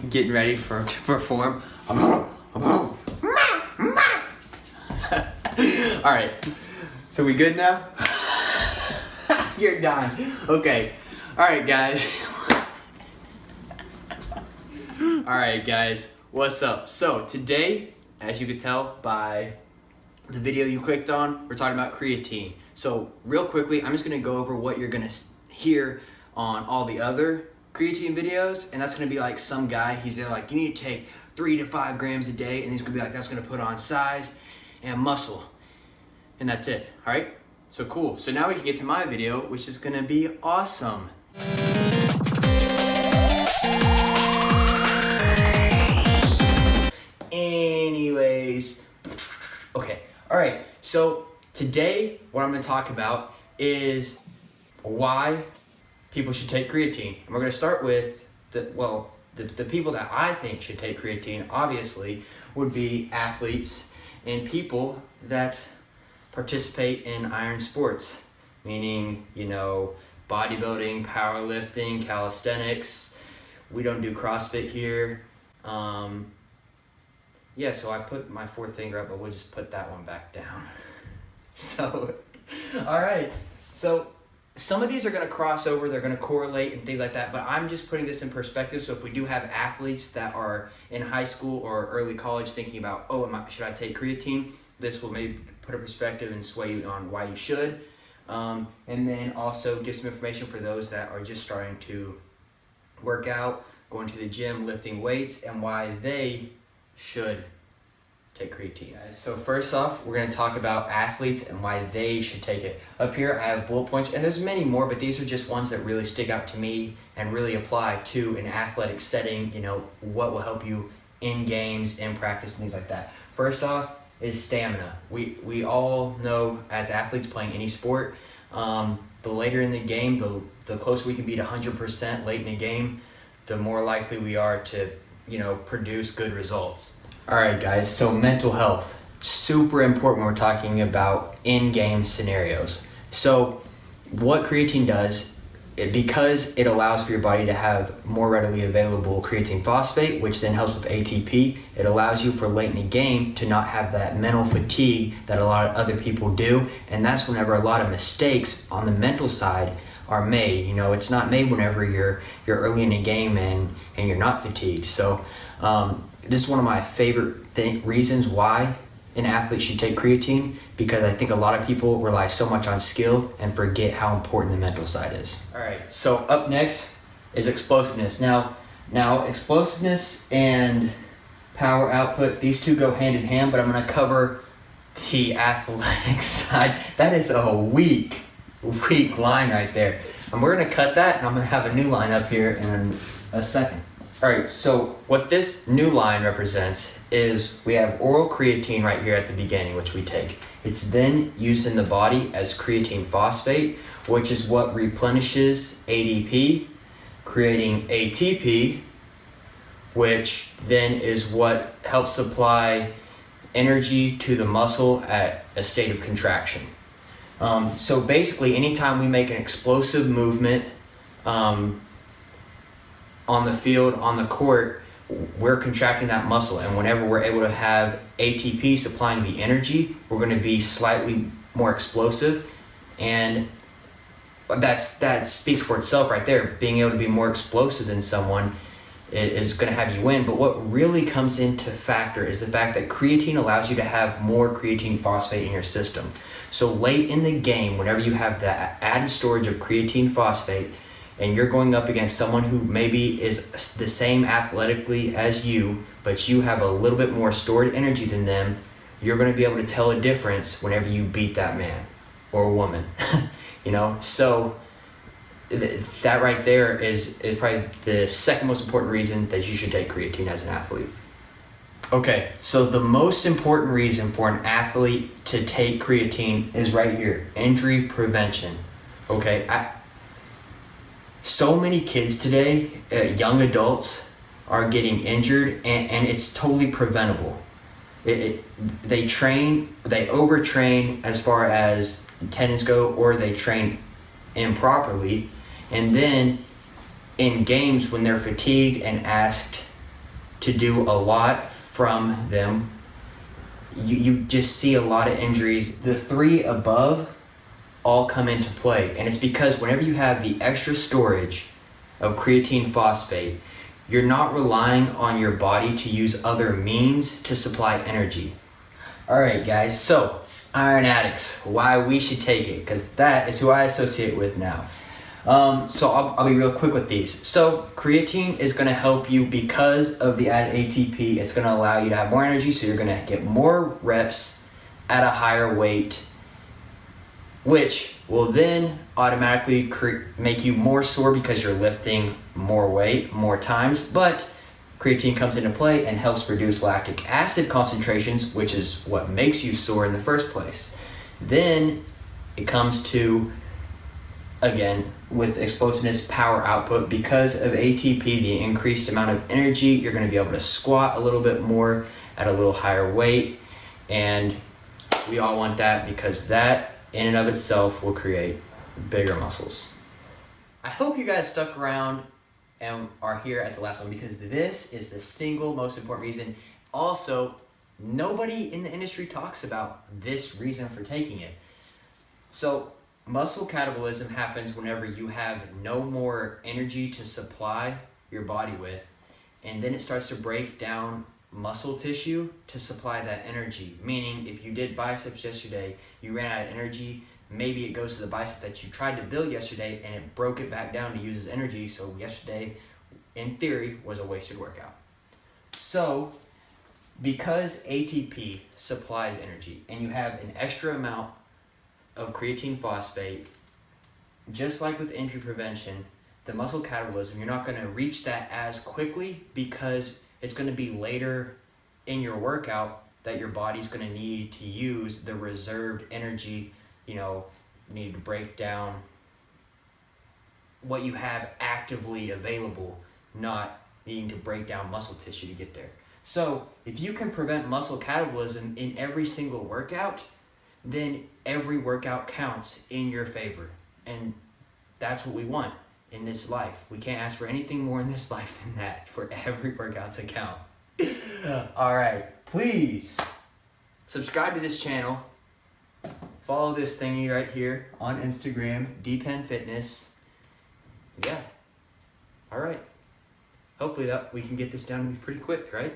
getting ready to perform. Alright, so we good now? You're done. Okay. Alright, guys. Alright, guys. What's up? So, today, as you could tell by the video you clicked on, we're talking about creatine. So, real quickly, I'm just going to go over what you're going to hear on all the other creatine videos, and that's going to be like some guy, he's there like, you need to take 3 to 5 grams a day, and he's going to be like, that's going to put on size and muscle, and that's it. All right, so cool. So now we can get to my video, which is going to be awesome. Anyways, okay, all right, so today what I'm going to talk about is why people should take creatine. And we're going to start with the people that I think should take creatine, obviously, would be athletes and people that participate in iron sports, meaning, you know, bodybuilding, powerlifting, calisthenics. We don't do CrossFit here. Yeah, so I put my fourth finger up, but we'll just put that one back down. So, all right. So some of these are going to cross over, they're going to correlate and things like that, but I'm just putting this in perspective. So if we do have athletes that are in high school or early college thinking about, oh, should I take creatine? This will maybe put a perspective and sway you on why you should. And then also give some information for those that are just starting to work out, going to the gym, lifting weights, and why they should take creatine. So first off, we're going to talk about athletes and why they should take it. Up here I have bullet points, and there's many more, but these are just ones that really stick out to me and really apply to an athletic setting, you know, what will help you in games, in practice, and things like that. First off is stamina. We all know as athletes playing any sport, the later in the game, the closer we can be to 100% late in the game, the more likely we are to, you know, produce good results. All right, guys, so mental health, super important when we're talking about in-game scenarios. So what creatine does, because it allows for your body to have more readily available creatine phosphate, which then helps with ATP, it allows you for late in the game to not have that mental fatigue that a lot of other people do, and that's whenever a lot of mistakes on the mental side are made. You know, it's not made whenever you're early in the game and you're not fatigued. So this is one of my favorite reasons why an athlete should take creatine, because I think a lot of people rely so much on skill and forget how important the mental side is. All right, so up next is explosiveness. Now explosiveness and power output, these two go hand in hand, but I'm going to cover the athletic side. That is a weak line right there. And we're going to cut that, and I'm going to have a new line up here in a second. All right, so what this new line represents is we have oral creatine right here at the beginning, which we take. It's then used in the body as creatine phosphate, which is what replenishes ADP, creating ATP, which then is what helps supply energy to the muscle at a state of contraction. So basically, anytime we make an explosive movement, on the field, on the court, we're contracting that muscle, and whenever we're able to have ATP supplying the energy, we're going to be slightly more explosive, and that speaks for itself right there. Being able to be more explosive than someone is going to have you win, but what really comes into factor is the fact that creatine allows you to have more creatine phosphate in your system. So late in the game, whenever you have that added storage of creatine phosphate, and you're going up against someone who maybe is the same athletically as you, but you have a little bit more stored energy than them, you're going to be able to tell a difference whenever you beat that man or woman. You know, so that right there is probably the second most important reason that you should take creatine as an athlete. Okay, so the most important reason for an athlete to take creatine is right here, injury prevention. Okay, so many kids today, young adults, are getting injured, and it's totally preventable. They overtrain as far as tendons go, or they train improperly, and then in games when they're fatigued and asked to do a lot from them. You just see a lot of injuries. The 3 above all come into play, and it's because whenever you have the extra storage of creatine phosphate, you're not relying on your body to use other means to supply energy. All right, guys, so iron addicts, why we should take it, because that is who I associate with now. So I'll be real quick with these. So creatine is going to help you because of the added ATP. It's going to allow you to have more energy, so you're going to get more reps at a higher weight, which will then automatically make you more sore because you're lifting more weight more times. But creatine comes into play and helps reduce lactic acid concentrations, which is what makes you sore in the first place. Then it comes to, again, with explosiveness, power output. Because of ATP, the increased amount of energy, you're going to be able to squat a little bit more at a little higher weight, and we all want that because that in and of itself will create bigger muscles. I hope you guys stuck around and are here at the last one, because this is the single most important reason. Also, nobody in the industry talks about this reason for taking it. So muscle catabolism happens whenever you have no more energy to supply your body with, and then it starts to break down muscle tissue to supply that energy. Meaning, if you did biceps yesterday, you ran out of energy, maybe it goes to the bicep that you tried to build yesterday and it broke it back down to use as energy, so yesterday, in theory, was a wasted workout. So, because ATP supplies energy and you have an extra amount of creatine phosphate, just like with injury prevention, the muscle catabolism, you're not going to reach that as quickly because it's going to be later in your workout that your body's going to need to use the reserved energy, need to break down what you have actively available, not needing to break down muscle tissue to get there. So if you can prevent muscle catabolism in every single workout, then every workout counts in your favor. And that's what we want in this life. We can't ask for anything more in this life than that, for every workout to count. All right, please subscribe to this channel. Follow this thingy right here on Instagram, DPen Fitness. Yeah. All right. Hopefully that we can get this down to be pretty quick, right?